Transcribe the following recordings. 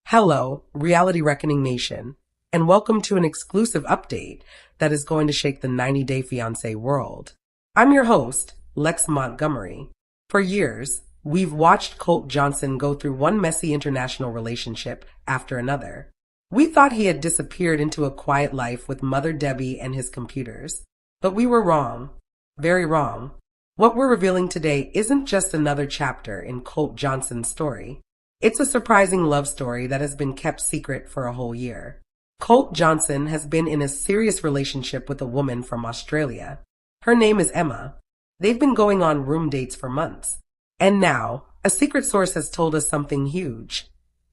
Hello, Reality Reckoning Nation, and welcome to an exclusive update that is going to shake the 90-Day Fiancé world. I'm your host, Lex Montgomery. For years, we've watched Colt Johnson go through one messy international relationship after another. We thought he had disappeared into a quiet life with Mother Debbie and his computers. But we were wrong. Very wrong. What we're revealing today isn't just another chapter in Colt Johnson's story. It's a surprising love story that has been kept secret for a whole year. Colt Johnson has been in a serious relationship with a woman from Australia. Her name is Emma. They've been going on room dates for months. And now, a secret source has told us something huge.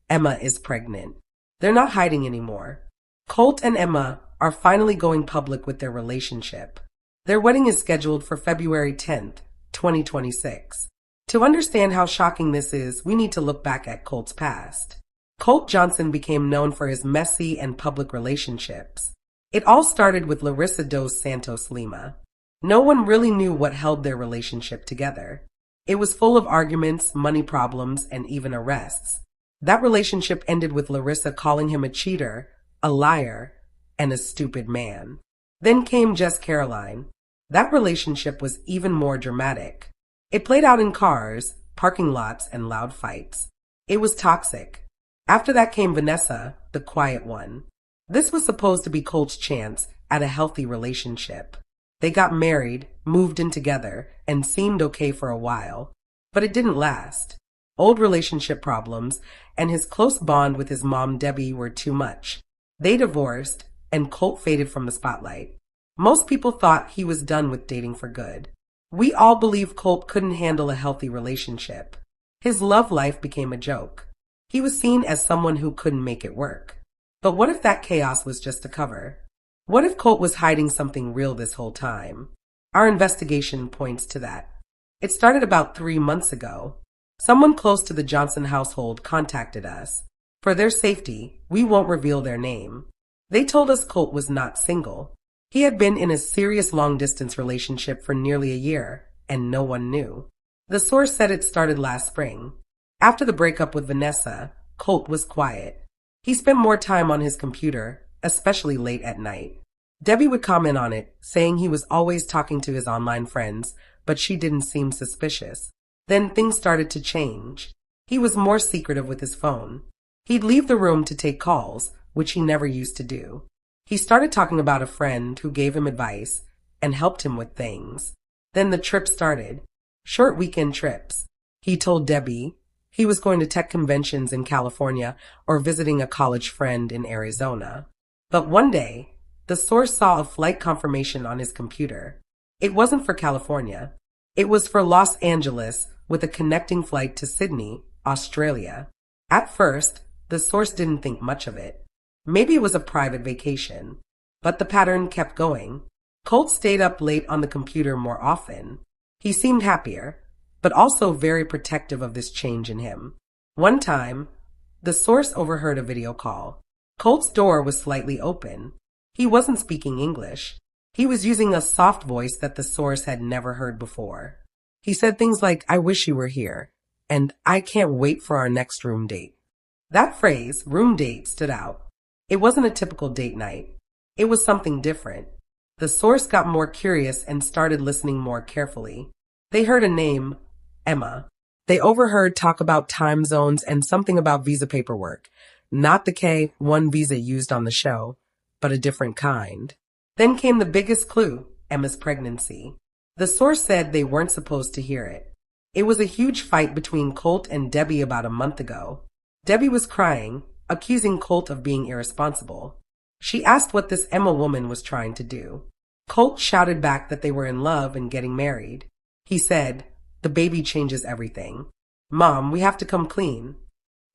Emma is pregnant. They're not hiding anymore. Colt and Emma are finally going public with their relationship. Their wedding is scheduled for February 10th, 2026. To understand how shocking this is, we need to look back at Colt's past. Colt Johnson became known for his messy and public relationships. It all started with Larissa dos Santos Lima. No one really knew what held their relationship together. It was full of arguments, money problems, and even arrests. That relationship ended with Larissa calling him a cheater, a liar, and a stupid man. Then came Jess Caroline. That relationship was even more dramatic. It played out in cars, parking lots, and loud fights. It was toxic. After that came Vanessa, the quiet one. This was supposed to be Colt's chance at a healthy relationship. They got married, moved in together, and seemed okay for a while. But it didn't last. Old relationship problems and his close bond with his mom Debbie were too much. They divorced, and Colt faded from the spotlight. Most people thought he was done with dating for good. We all believed Colt couldn't handle a healthy relationship. His love life became a joke. He was seen as someone who couldn't make it work. But what if that chaos was just a cover? What if Colt was hiding something real this whole time? Our investigation points to that. It started about 3 months ago. Someone close to the Johnson household contacted us. For their safety, we won't reveal their name. They told us Colt was not single. He had been in a serious long-distance relationship for nearly a year, and no one knew. The source said it started last spring. After the breakup with Vanessa, Colt was quiet. He spent more time on his computer, especially late at night. Debbie would comment on it, saying he was always talking to his online friends, but she didn't seem suspicious. Then things started to change. He was more secretive with his phone. He'd leave the room to take calls, which he never used to do. He started talking about a friend who gave him advice and helped him with things. Then the trip started. Short weekend trips. He told Debbie he was going to tech conventions in California or visiting a college friend in Arizona. But one day, the source saw a flight confirmation on his computer. It wasn't for California. It was for Los Angeles with a connecting flight to Sydney, Australia. At first, the source didn't think much of it. Maybe it was a private vacation. But the pattern kept going. Colt stayed up late on the computer more often. He seemed happier, but also very protective of this change in him. One time, the source overheard a video call. Colt's door was slightly open. He wasn't speaking English. He was using a soft voice that the source had never heard before. He said things like, "I wish you were here," and "I can't wait for our next room date." That phrase, room date, stood out. It wasn't a typical date night. It was something different. The source got more curious and started listening more carefully. They heard a name, Emma. They overheard talk about time zones and something about visa paperwork. Not the K-1 visa used on the show, but a different kind. Then came the biggest clue, Emma's pregnancy. The source said they weren't supposed to hear it. It was a huge fight between Colt and Debbie about a month ago. Debbie was crying, accusing Colt of being irresponsible. She asked what this Emma woman was trying to do. Colt shouted back that they were in love and getting married. He said, "The baby changes everything. Mom, we have to come clean."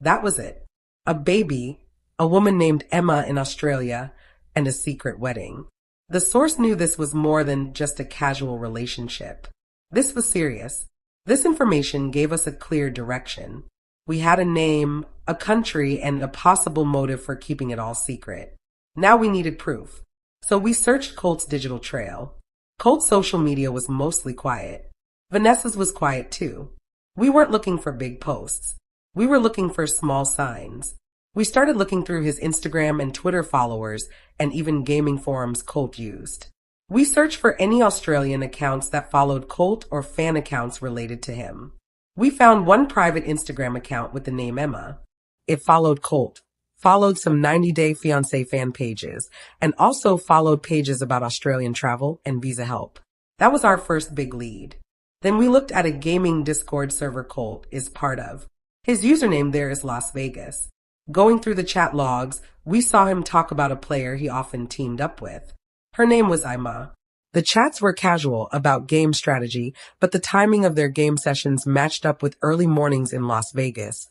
That was it. A baby, a woman named Emma in Australia, and a secret wedding. The source knew this was more than just a casual relationship. This was serious. This information gave us a clear direction. We had a name, a country, and a possible motive for keeping it all secret. Now we needed proof. So we searched Colt's digital trail. Colt's social media was mostly quiet. Vanessa's was quiet too. We weren't looking for big posts. We were looking for small signs. We started looking through his Instagram and Twitter followers and even gaming forums Colt used. We searched for any Australian accounts that followed Colt or fan accounts related to him. We found one private Instagram account with the name Emma. It followed Colt, followed some 90-day Fiancé fan pages, and also followed pages about Australian travel and visa help. That was our first big lead. Then we looked at a gaming Discord server Colt is part of. His username there is Las Vegas. Going through the chat logs, we saw him talk about a player he often teamed up with. Her name was Emma. The chats were casual about game strategy, but the timing of their game sessions matched up with early mornings in Las Vegas,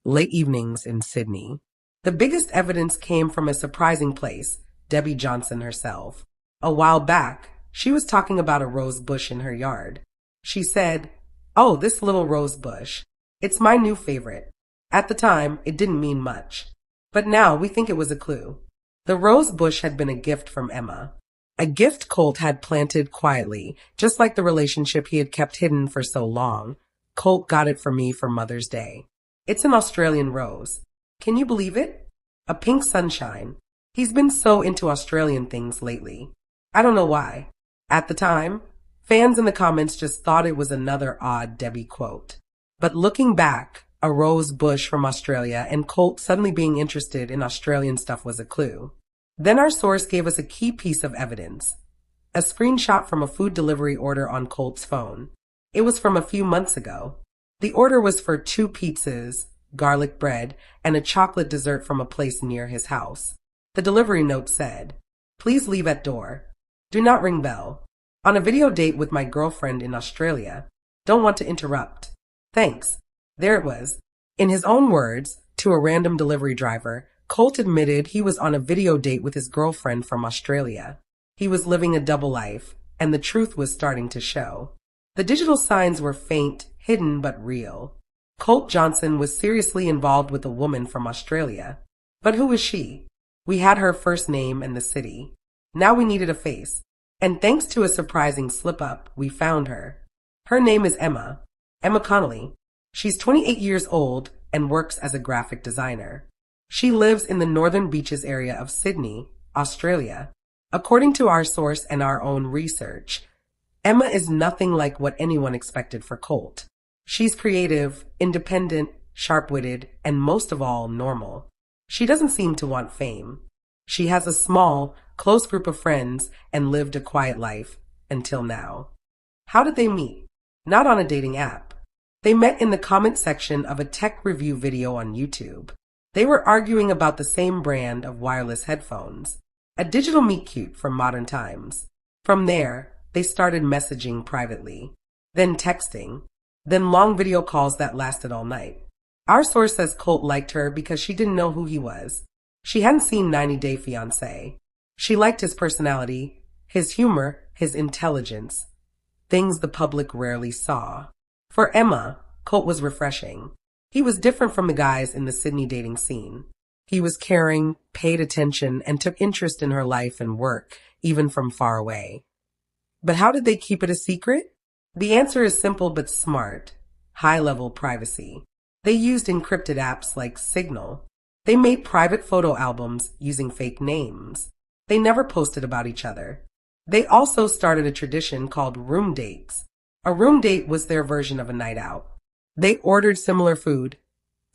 late evenings in Sydney. The biggest evidence came from a surprising place, Debbie Johnson herself. A while back, she was talking about a rose bush in her yard. She said, "Oh, this little rose bush. It's my new favorite." At the time, it didn't mean much. But now we think it was a clue. The rose bush had been a gift from Emma. A gift Colt had planted quietly, just like the relationship he had kept hidden for so long. Colt got it for me for Mother's Day. It's an Australian rose. Can you believe it? A pink sunshine. He's been so into Australian things lately. I don't know why. At the time, fans in the comments just thought it was another odd Debbie quote. But looking back, a rose bush from Australia and Colt suddenly being interested in Australian stuff was a clue. Then our source gave us a key piece of evidence. A screenshot from a food delivery order on Colt's phone. It was from a few months ago. The order was for 2 pizzas, garlic bread, and a chocolate dessert from a place near his house. The delivery note said, "Please leave at door. Do not ring bell. On a video date with my girlfriend in Australia. Don't want to interrupt. Thanks." There it was. In his own words, to a random delivery driver, Colt admitted he was on a video date with his girlfriend from Australia. He was living a double life, and the truth was starting to show. The digital signs were faint, hidden, but real. Colt Johnson was seriously involved with a woman from Australia. But who was she? We had her first name and the city. Now we needed a face. And thanks to a surprising slip-up, we found her. Her name is Emma. Emma Connolly. She's 28 years old and works as a graphic designer. She lives in the Northern Beaches area of Sydney, Australia. According to our source and our own research, Emma is nothing like what anyone expected for Colt. She's creative, independent, sharp-witted, and most of all, normal. She doesn't seem to want fame. She has a small, close group of friends and lived a quiet life until now. How did they meet? Not on a dating app. They met in the comment section of a tech review video on YouTube. They were arguing about the same brand of wireless headphones, a digital meet-cute from modern times. From there, they started messaging privately, then texting, then long video calls that lasted all night. Our source says Colt liked her because she didn't know who he was. She hadn't seen 90 Day Fiancé. She liked his personality, his humor, his intelligence, things the public rarely saw. For Emma, Colt was refreshing. He was different from the guys in the Sydney dating scene. He was caring, paid attention, and took interest in her life and work, even from far away. But how did they keep it a secret? The answer is simple but smart. High-level privacy. They used encrypted apps like Signal. They made private photo albums using fake names. They never posted about each other. They also started a tradition called room dates. A room date was their version of a night out. They ordered similar food,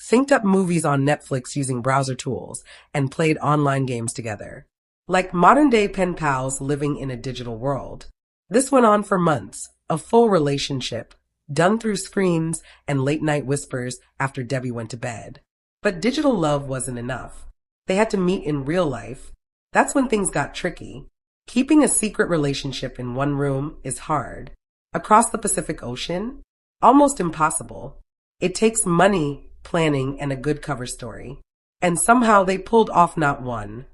synced up movies on Netflix using browser tools, and played online games together. Like modern-day pen pals living in a digital world. This went on for months, a full relationship, done through screens and late-night whispers after Debbie went to bed. But digital love wasn't enough. They had to meet in real life. That's when things got tricky. Keeping a secret relationship in one room is hard. Across the Pacific Ocean? Almost impossible. It takes money, planning, and a good cover story. And somehow they pulled off not one,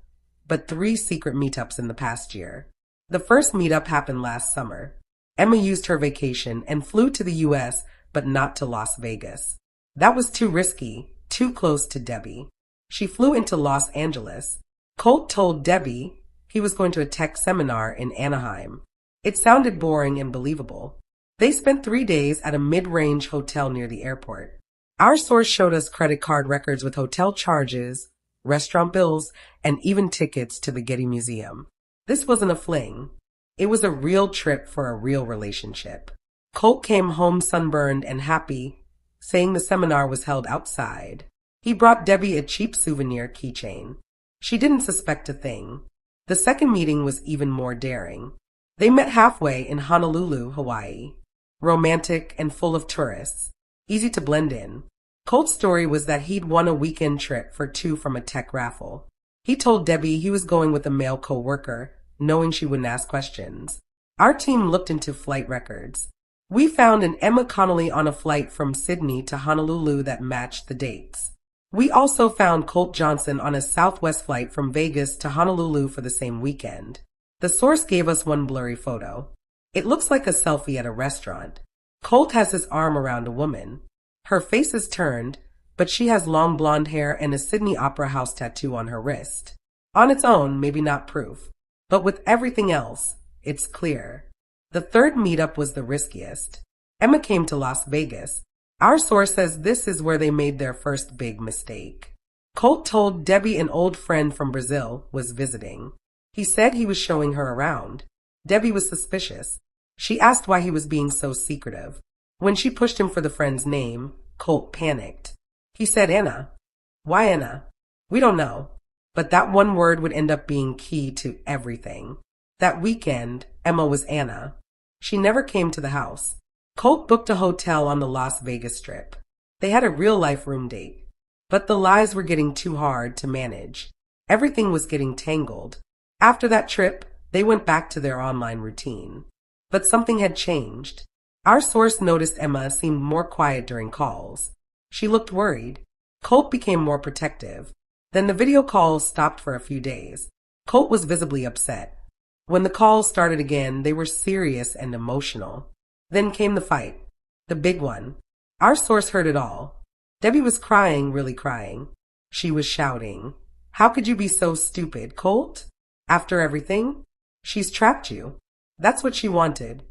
but 3 secret meetups in the past year. The first meetup happened last summer. Emma used her vacation and flew to the US, but not to Las Vegas. That was too risky, too close to Debbie. She flew into Los Angeles. Colt told Debbie he was going to a tech seminar in Anaheim. It sounded boring and believable. They spent 3 days at a mid-range hotel near the airport. Our source showed us credit card records with hotel charges, restaurant bills, and even tickets to the Getty Museum. This wasn't a fling. It was a real trip for a real relationship. Colt came home sunburned and happy, saying the seminar was held outside. He brought Debbie a cheap souvenir keychain. She didn't suspect a thing. The second meeting was even more daring. They met halfway in Honolulu, Hawaii. Romantic and full of tourists. Easy to blend in. Colt's story was that he'd won a weekend trip for two from a tech raffle. He told Debbie he was going with a male co-worker, knowing she wouldn't ask questions. Our team looked into flight records. We found an Emma Connolly on a flight from Sydney to Honolulu that matched the dates. We also found Colt Johnson on a Southwest flight from Vegas to Honolulu for the same weekend. The source gave us one blurry photo. It looks like a selfie at a restaurant. Colt has his arm around a woman. Her face is turned, but she has long blonde hair and a Sydney Opera House tattoo on her wrist. On its own, maybe not proof, but with everything else, it's clear. The third meetup was the riskiest. Emma came to Las Vegas. Our source says this is where they made their first big mistake. Colt told Debbie an old friend from Brazil was visiting. He said he was showing her around. Debbie was suspicious. She asked why he was being so secretive. When she pushed him for the friend's name, Colt panicked. He said Anna. Why Anna? We don't know. But that one word would end up being key to everything. That weekend, Emma was Anna. She never came to the house. Colt booked a hotel on the Las Vegas Strip. They had a real-life room date. But the lies were getting too hard to manage. Everything was getting tangled. After that trip, they went back to their online routine. But something had changed. Our source noticed Emma seemed more quiet during calls. She looked worried. Colt became more protective. Then the video calls stopped for a few days. Colt was visibly upset. When the calls started again, they were serious and emotional. Then came the fight. The big one. Our source heard it all. Debbie was crying, really crying. She was shouting, "How could you be so stupid, Colt? After everything? She's trapped you." That's what she wanted.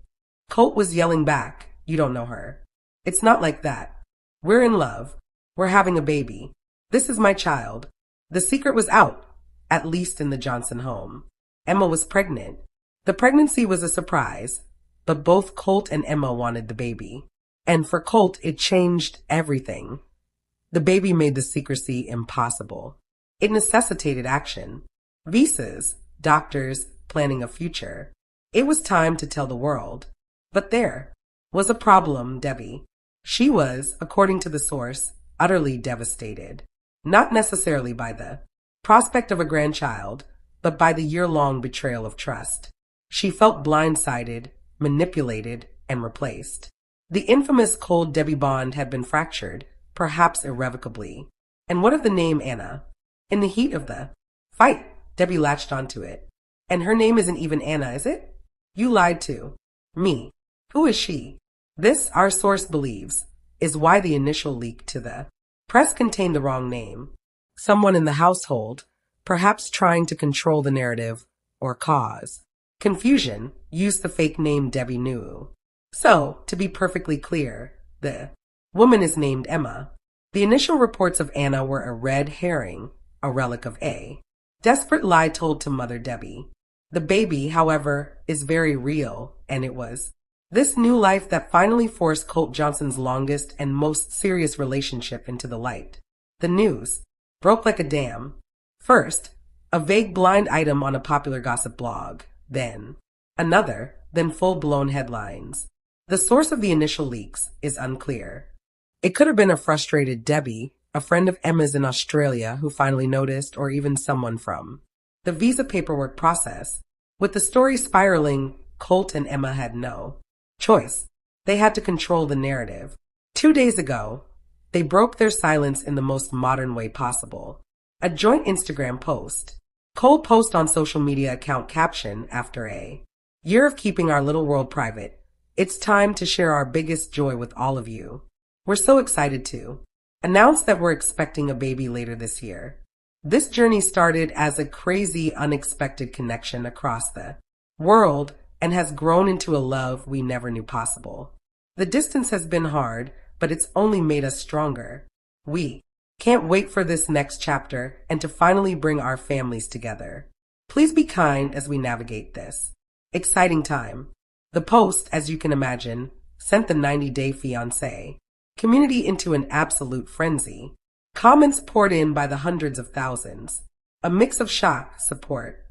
Colt was yelling back, "You don't know her. It's not like that. We're in love. We're having a baby. This is my child." The secret was out, at least in the Johnson home. Emma was pregnant. The pregnancy was a surprise, but both Colt and Emma wanted the baby. And for Colt, it changed everything. The baby made the secrecy impossible. It necessitated action. Visas, doctors, planning a future. It was time to tell the world. But there was a problem, Debbie. She was, according to the source, utterly devastated. Not necessarily by the prospect of a grandchild, but by the year-long betrayal of trust. She felt blindsided, manipulated, and replaced. The infamous cold Debbie bond had been fractured, perhaps irrevocably. And what of the name Anna? In the heat of the fight, Debbie latched onto it. And her name isn't even Anna, is it? You lied to me. Who is she? This, our source believes, is why the initial leak to the press contained the wrong name. Someone in the household, perhaps trying to control the narrative or cause confusion, used the fake name Debbie knew. So, to be perfectly clear, the woman is named Emma. The initial reports of Anna were a red herring, a relic of A. Desperate lie told to Mother Debbie. The baby, however, is very real, and it was this new life that finally forced Colt Johnson's longest and most serious relationship into the light. The news broke like a dam. First, a vague blind item on a popular gossip blog. Then, another, then full-blown headlines. The source of the initial leaks is unclear. It could have been a frustrated Debbie, a friend of Emma's in Australia who finally noticed, or even someone from the visa paperwork process. With the story spiraling, Colt and Emma had no choice. They had to control the narrative. 2 days ago, they broke their silence in the most modern way possible. A joint Instagram post. Colt post on social media account caption after a year of keeping our little world private. It's time to share our biggest joy with all of you. We're so excited to announce that we're expecting a baby later this year. This journey started as a crazy, unexpected connection across the world and has grown into a love we never knew possible. The distance has been hard, but it's only made us stronger. We Can't wait for this next chapter and to finally bring our families together. Please be kind as we navigate this exciting time. The Post, as you can imagine, sent the 90-day fiancé community into an absolute frenzy. Comments poured in by the hundreds of thousands. A mix of shock, support,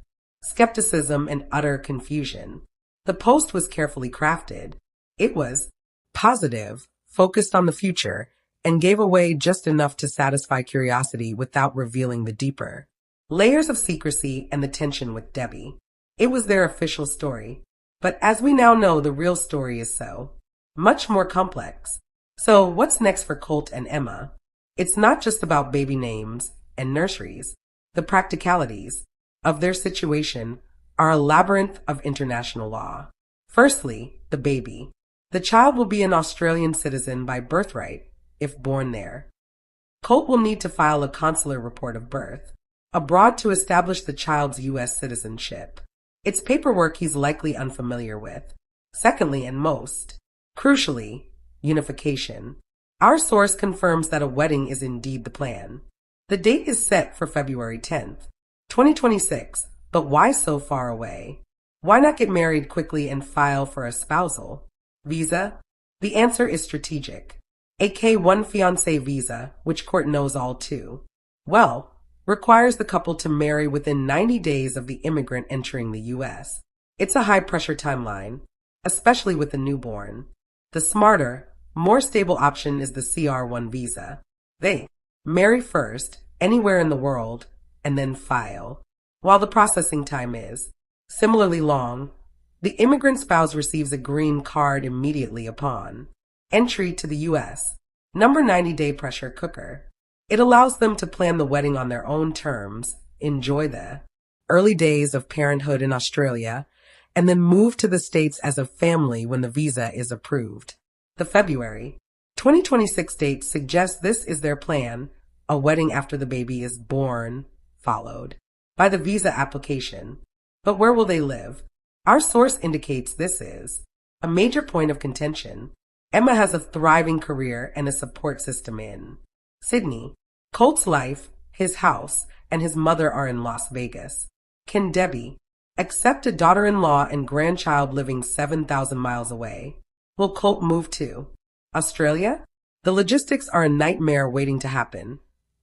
skepticism, and utter confusion. The post was carefully crafted. It was positive, focused on the future, and gave away just enough to satisfy curiosity without revealing the deeper layers of secrecy and the tension with Debbie. It was their official story. But as we now know, the real story is so much more complex. So what's next for Colt and Emma? It's not just about baby names and nurseries. The practicalities of their situation are a labyrinth of international law. Firstly, the baby. The child will be an Australian citizen by birthright if born there. Colt will need to file a consular report of birth abroad to establish the child's U.S. citizenship. It's paperwork he's likely unfamiliar with. Secondly, and most crucially, unification. Our source confirms that a wedding is indeed the plan. The date is set for February 10th, 2026, but why so far away? Why not get married quickly and file for a spousal visa? The answer is strategic. A K-1 fiancé visa, which court knows all too well, requires the couple to marry within 90 days of the immigrant entering the U.S. It's a high-pressure timeline, especially with a newborn. The smarter, more stable option is the CR1 visa. They marry first, anywhere in the world, and then file. While the processing time is similarly long, the immigrant spouse receives a green card immediately upon entry to the U.S. Number 90-day pressure cooker. It allows them to plan the wedding on their own terms, enjoy the early days of parenthood in Australia, and then move to the States as a family when the visa is approved. The February 2026 date suggests this is their plan, a wedding after the baby is born, followed by the visa application. But where will they live? Our source indicates this is a major point of contention. Emma has a thriving career and a support system in Sydney. Colt's life, his house, and his mother are in Las Vegas. Can Debbie accept a daughter-in-law and grandchild living 7,000 miles away? Will Colt move to Australia? The logistics are a nightmare waiting to happen,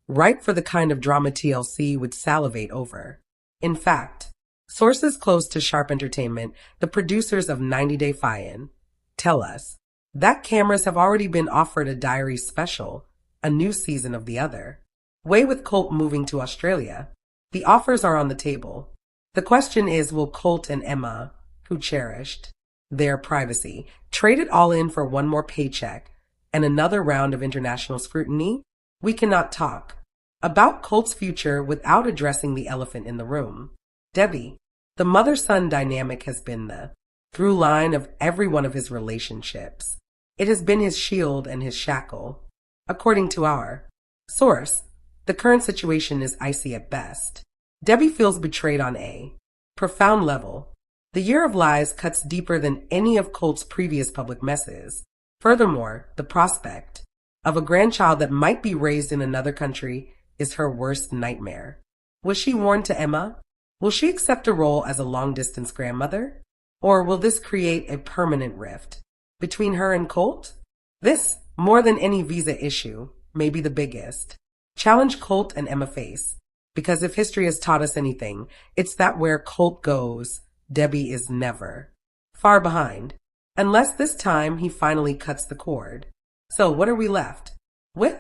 ripe for the kind of drama TLC would salivate over. In fact, sources close to Sharp Entertainment, the producers of 90 Day Fiancé, tell us that cameras have already been offered a diary special, a new season of the other. Way with Colt moving to Australia. The offers are on the table. The question is, will Colt and Emma, who cherished their privacy, trade it all in for one more paycheck and another round of international scrutiny? We cannot talk about Colt's future without addressing the elephant in the room. Debbie. The mother-son dynamic has been the through line of every one of his relationships. It has been his shield and his shackle. According to our source, the current situation is icy at best. Debbie feels betrayed on a profound level. The year of lies cuts deeper than any of Colt's previous public messes. Furthermore, the prospect of a grandchild that might be raised in another country is her worst nightmare. Was she warned to Emma? Will she accept a role as a long-distance grandmother? Or will this create a permanent rift between her and Colt? This, more than any visa issue, may be the biggest challenge Colt and Emma face. Because if history has taught us anything, it's that where Colt goes, Debbie is never far behind. Unless this time he finally cuts the cord. So what are we left with?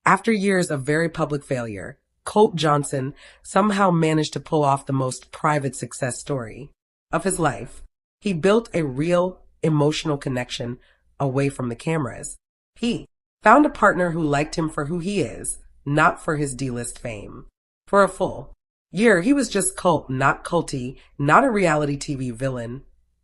After years of very public failure, Colt Johnson somehow managed to pull off the most private success story of his life. He built a real emotional connection away from the cameras. He found a partner who liked him for who he is, not for his D-list fame. For a full year, he was just Colt, not culty, not a reality TV villain,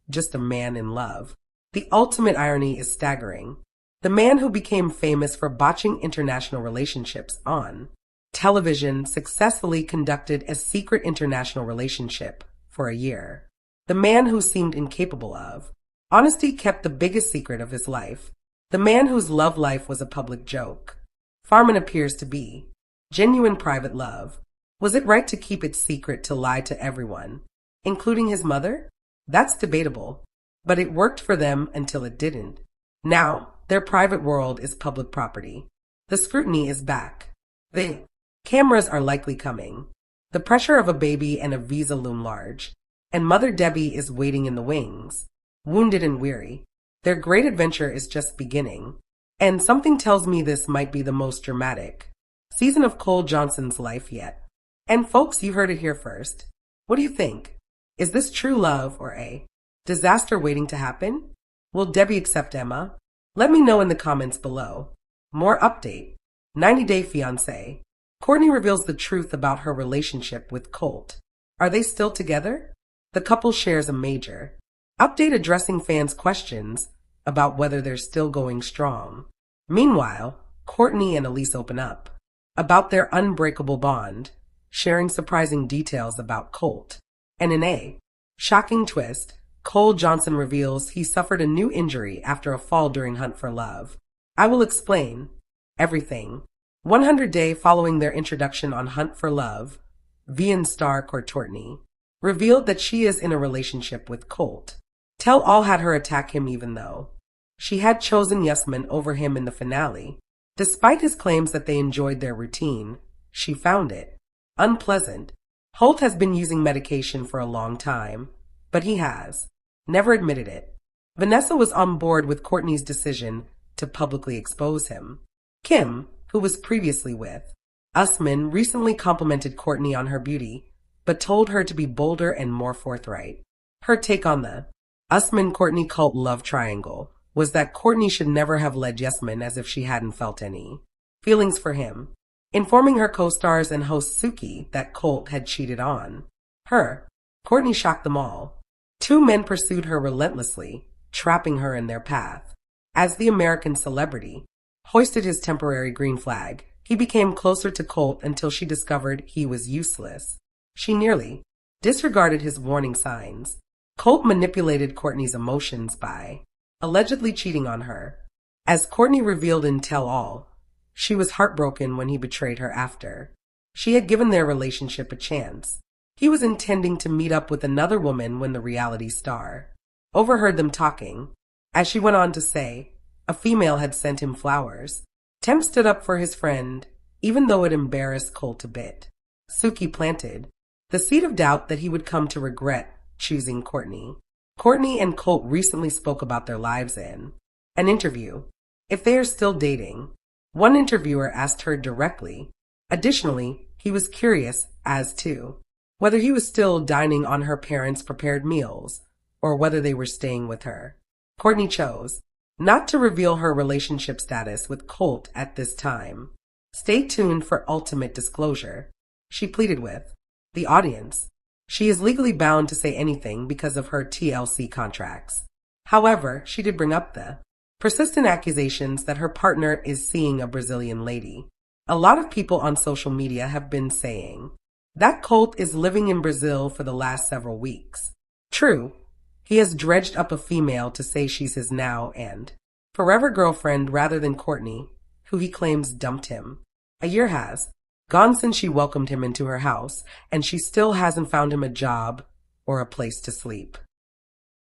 just a man in love. The ultimate irony is staggering. The man who became famous for botching international relationships on television successfully conducted a secret international relationship for a year. The man who seemed incapable of honesty kept the biggest secret of his life. The man whose love life was a public joke. Farman appears to be Genuine private love. Was it right to keep it secret to lie to everyone, including his mother? That's debatable, but it worked for them until it didn't. Now, their private world is public property. The scrutiny is back. The cameras are likely coming. The pressure of a baby and a visa loom large, and Mother Debbie is waiting in the wings, wounded and weary. Their great adventure is just beginning, and something tells me this might be the most dramatic season of Cole Johnson's life yet. And folks, you heard it here first. What do you think? Is this true love or a disaster waiting to happen? Will Debbie accept Emma? Let me know in the comments below. More update. 90-Day Fiancé. Courtney reveals the truth about her relationship with Colt. Are they still together? The couple shares a major update addressing fans' questions about whether they're still going strong. Meanwhile, Courtney and Elise open up about their unbreakable bond, sharing surprising details about Colt. And in a shocking twist, Cole Johnson reveals he suffered a new injury after a fall during Hunt for Love. I will explain everything. 100-day following their introduction on Hunt for Love, VN star Courtney revealed that she is in a relationship with Colt. Tell All had her attack him even though she had chosen Yasmin over him in the finale. Despite his claims that they enjoyed their routine, she found it unpleasant. Holt has been using medication for a long time, but he has never admitted it. Vanessa was on board with Courtney's decision to publicly expose him. Kim, who was previously with Usman, recently complimented Courtney on her beauty, but told her to be bolder and more forthright. Her take on the Usman-Courtney cult love triangle was that Courtney should never have led Yasmin as if she hadn't felt any feelings for him, informing her co-stars and host Suki that Colt had cheated on her. Courtney shocked them all. Two men pursued her relentlessly, trapping her in their path. As the American celebrity hoisted his temporary green flag, he became closer to Colt until she discovered he was useless. She nearly disregarded his warning signs. Colt manipulated Courtney's emotions by allegedly cheating on her. As Courtney revealed in Tell All, she was heartbroken when he betrayed her after she had given their relationship a chance. He was intending to meet up with another woman when the reality star overheard them talking. As she went on to say, a female had sent him flowers. Temp stood up for his friend, even though it embarrassed Colt a bit. Suki planted the seed of doubt that he would come to regret choosing Courtney. Courtney and Colt recently spoke about their lives in an interview, if they are still dating. One interviewer asked her directly. Additionally, he was curious as to whether he was still dining on her parents' prepared meals or whether they were staying with her. Courtney chose not to reveal her relationship status with Colt at this time. Stay tuned for ultimate disclosure, she pleaded with the audience. She is legally bound to say anything because of her TLC contracts. However, she did bring up the persistent accusations that her partner is seeing a Brazilian lady. A lot of people on social media have been saying that Colt is living in Brazil for the last several weeks. True, he has dredged up a female to say she's his now and forever girlfriend rather than Courtney, who he claims dumped him. A year has gone since she welcomed him into her house, and she still hasn't found him a job or a place to sleep.